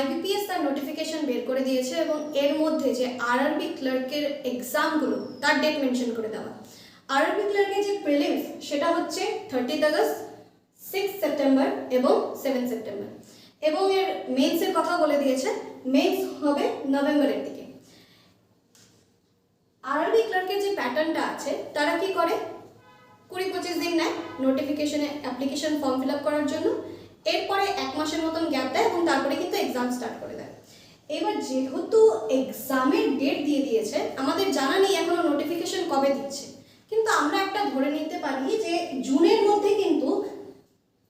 IBPS তার notification বের করে দিয়েছে এবং এর মধ্যে যে আরআরবি ক্লার্কের এক্সামগুলো তার ডেট মেনশন করে দেওয়া। আরআরবি ক্লার্কের যে প্রিলিমস সেটা হচ্ছে 30 আগস্ট, 6 সেপ্টেম্বর এবং 7 সেপ্টেম্বর, এবং এর মেন্সের কথা বলে দিয়েছে, মেন্স হবে নভেম্বরের দিকে। আরআরবি ক্লার্কের যে প্যাটার্নটা আছে তারা কি করে, 20-25 দিন নেয় নোটিফিকেশনে অ্যাপ্লিকেশন ফর্ম ফিল আপ করার জন্য, এরপরে 1 মাসের মতন গ্যাপ দেয় এবং তারপরে কিন্তু এক্সাম স্টার্ট করে দেয়। এবার যেহেতু এক্সামের ডেট দিয়ে দিয়েছে, আমাদের জানা নেই এখনো নোটিফিকেশন কবে দিচ্ছে, কিন্তু আমরা একটা ধরে নিতে পারি যে জুনের মধ্যে কিন্তু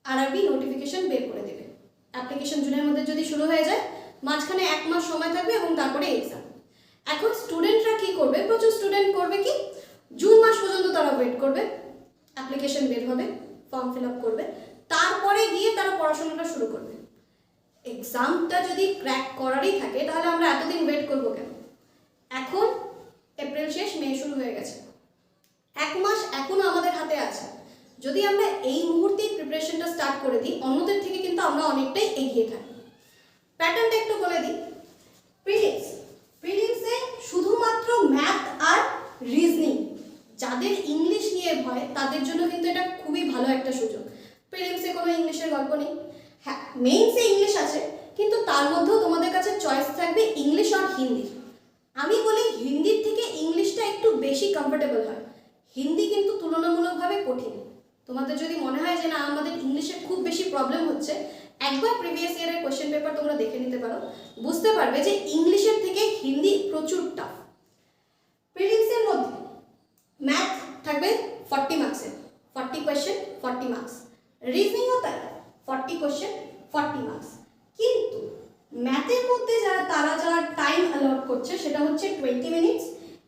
আরআরবি নোটিফিকেশন বের করে দেবে। অ্যাপ্লিকেশন জুনের মধ্যে যদি শুরু হয়ে যায়, মাঝখানে 1 মাস সময় থাকবে এবং তারপরে এক্সাম। এখন স্টুডেন্টরা কি করবে, প্রচুর স্টুডেন্ট করবে কি, জুন মাস পর্যন্ত তারা ওয়েট করবে, অ্যাপ্লিকেশন বের হবে, ফর্ম ফিল আপ করবে, তারপরে গিয়ে তারা পড়াশোনাটা শুরু করবে। এক্সামটা যদি ক্র্যাক করারই থাকে তাহলে আমরা এতদিন ওয়েট করবো কেন? এখন এপ্রিল শেষ, মে শুরু হয়ে গেছে, 1 মাস এখনো আমাদের হাতে আছে। যদি আমরা এই মুহূর্তেই প্রিপারেশনটা স্টার্ট করে দিই, অন্যদের থেকে কিন্তু আমরা অনেকটাই এগিয়ে থাকি। প্যাটার্নটা একটু বলে দিই। প্রিলিমসে শুধুমাত্র ম্যাথ আর রিজনিং, যাদের ইংলিশ নিয়ে ভয় তাদের জন্য কিন্তু এটা খুবই ভালো একটা সুযোগ। প্রিলিমসে কোনো ইংলিশের গল্প নেই, হ্যাঁ মেইনসে ইংলিশ আছে, কিন্তু তার মধ্যেও তোমাদের কাছে চয়েস থাকবে ইংলিশ আর হিন্দি। আমি বলি হিন্দির থেকে ইংলিশটা একটু বেশি কমফোর্টেবল হয়, হিন্দি কিন্তু তুলনামূলকভাবে কঠিন। তোমাদের যদি মনে হয় যে না আমাদের ইংলিশে খুব বেশি প্রবলেম হচ্ছে, একবার প্রিভিয়াস ইয়ারের কোশ্চেন পেপার তোমরা দেখে নিতে পারো, বুঝতে পারবে যে ইংলিশের থেকে হিন্দি প্রচুর টাফ। প্রিলিমসের মধ্যে ম্যাথ থাকবে 40 মার্কসের, 40 কোয়েশ্চেন 40 মার্কস, রিজনিংও তাই 40 কোয়েশ্চেন 40 মার্কস। কিন্তু ম্যাথের মধ্যে তারা টাইম অ্যালট করছে সেটা হচ্ছে 20 মিনিটস,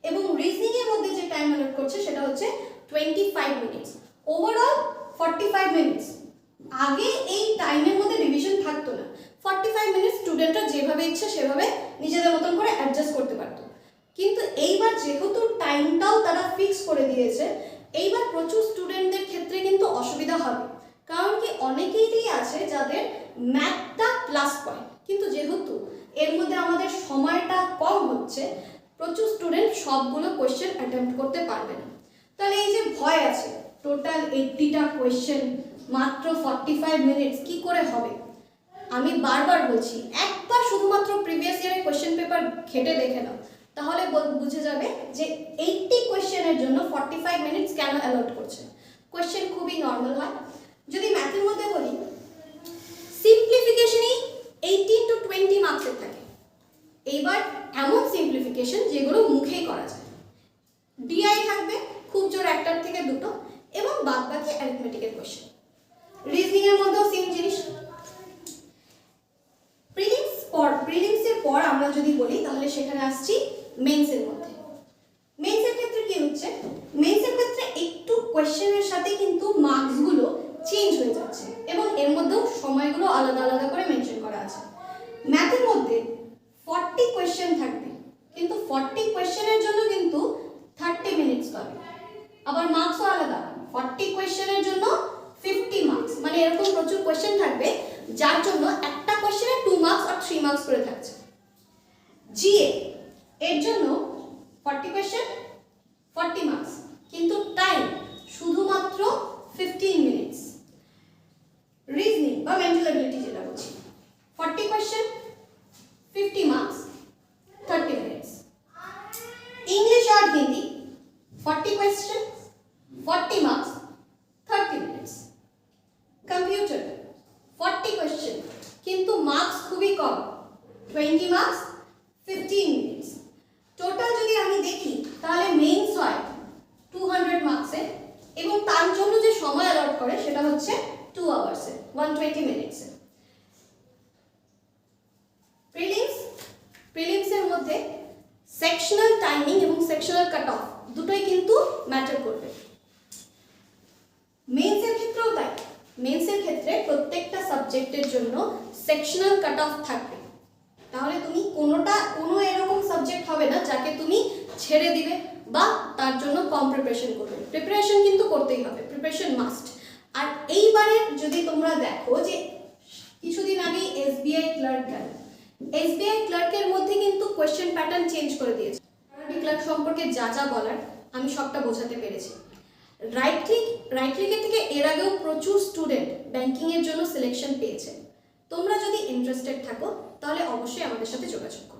এবং রিজনিং এর মধ্যে যে টাইম অ্যালট করছে সেটা হচ্ছে 25 মিনিটস, ওভারঅল 45 মিনিটস। আগে এই টাইমের মধ্যে ডিভিশন থাকতো না, 45 মিনিটস স্টুডেন্টরা যেভাবে ইচ্ছে সেভাবে নিজেদের মতন করে অ্যাডজাস্ট করতে পারতো। কিন্তু এইবার যেহেতু টাইমটাও তারা ফিক্স করে দিয়েছে, এইবার প্রচুর স্টুডেন্টদের ক্ষেত্রে কিন্তু অসুবিধা হবে। কারণ কি, অনেকেই আছে যাদের ম্যাথটা প্লাস পয়েন্ট, কিন্তু যেহেতু এর মধ্যে আমাদের সময়টা কম হচ্ছে, প্রচুর স্টুডেন্ট সবগুলো কোয়েশ্চেন অ্যাটেম্প্ট করতে পারবে না। তাহলে এই যে ভয় আছে, টোটাল 80টা কোয়েশ্চেন মাত্র 45 মিনিটস, কি করে হবে? আমি বারবার বলছি, একবার শুধুমাত্র প্রিভিয়াস ইয়ারের কোয়েশ্চেন পেপার ঘেটে দেখে নাও, তাহলে বুঝে যাবে যে 80 কোয়েশ্চেনের জন্য 45 মিনিটস কেন অ্যালট করছে। কোয়েশ্চেন খুবই নর্মাল হয়। যদি ম্যাথের মধ্যে বলি, সিম্পলিফিকেশনই 18 to 20 মার্কসের থাকে। এইবার এমন সিম্পলিফিকেশন যেগুলো মুখেই করা যায়, ডিআই থাকবে খুব জোর 1টার থেকে 2টো, এবং বাদবাকি অ্যারিথমেটিকের কোয়েশ্চেন। রিজনিং এর মধ্যেও সেম জিনিস। প্রিলিমসের পর আমরা যদি বলি তাহলে সেখানে আসছি মেন্সের মধ্যে। মেন্সের ক্ষেত্রে কি হচ্ছে, মেন্সের ক্ষেত্রে একটু কোয়েশ্চেনের সাথে কিন্তু মার্কসগুলো চেঞ্জ হয়ে যাচ্ছে, এবং এর মধ্যেও সময়গুলো আলাদা আলাদা করে মেনশন করা আছে। ম্যাথের মধ্যে 40 কোয়েশ্চেন থাকবে, কিন্তু 40 কোয়েশ্চেনের জন্য কিন্তু 30 মিনিটস পাবে। আবার মার্কসও আলাদা, 40 কোয়েশ্চেনের জন্য 50 মার্কস, মানে এরকম প্রচুর কোয়েশ্চেন থাকবে, যার জন্য একটা কোয়েশ্চেনে 2 মার্কস আর 3 মার্কস করে থাকছে। জিএ এর জন্য 40 কোয়েশ্চেন 40 মার্কস, কিন্তু টাইম শুধুমাত্র 15 মিনিটস। রিজনিং বা মেন্টাল এবিলিটি যেটা বলছি, 40 কোয়েশ্চেন 50 মার্কস 30 মিনিটস। ইংলিশ আর Hindi 40 question 40 marks 30 minutes. Computer 40 question, কিন্তু মার্কস খুবই কম, 20 মার্কস 15 মিনিটস। টোটাল যদি আমি দেখি তাহলে মেইনস হয় 200 মার্কসের, এবং তার জন্য যে সময় অ্যালট করে সেটা হচ্ছে 2 আওয়ার্সে, 120 মিনিটসে। প্রিলিমসের মধ্যে সেকশনাল টাইমিং এবং সেকশনাল কাট অফ দুটোই কিন্তু ম্যাটার করবে। মেন্সের ক্ষেত্রেও তাই, মেন্সের ক্ষেত্রে প্রত্যেকটা সাবজেক্টের জন্য সেকশনাল কাট অফ থাকবে। তাহলে তুমি কোনো এরকম সাবজেক্ট হবে না যাকে তুমি ছেড়ে দিবে বা তার জন্য কম প্রিপারেশন করবে। প্রিপারেশন কিন্তু করতেই হবে, প্রিপারেশন মাস্ট। আর এইবারে যদি তোমরা দেখো যে কিছুদিন আগে এসবিআই ক্লার্ক গেল, এসবিআই ক্লার্কের মধ্যে কিন্তু কোয়েশ্চেন প্যাটার্ন চেঞ্জ করে দিয়েছে। আরবি ক্লার্ক সম্পর্কে যা যা বলার আমি সবটা বোঝাতে পেরেছি। রাইট ক্লিকের থেকে এর আগেও প্রচুর স্টুডেন্ট ব্যাংকিংয়ের জন্য সিলেকশন পেয়েছে। তোমরা যদি ইন্টারেস্টেড থাকো তাহলে অবশ্যই আমাদের সাথে যোগাযোগ করো।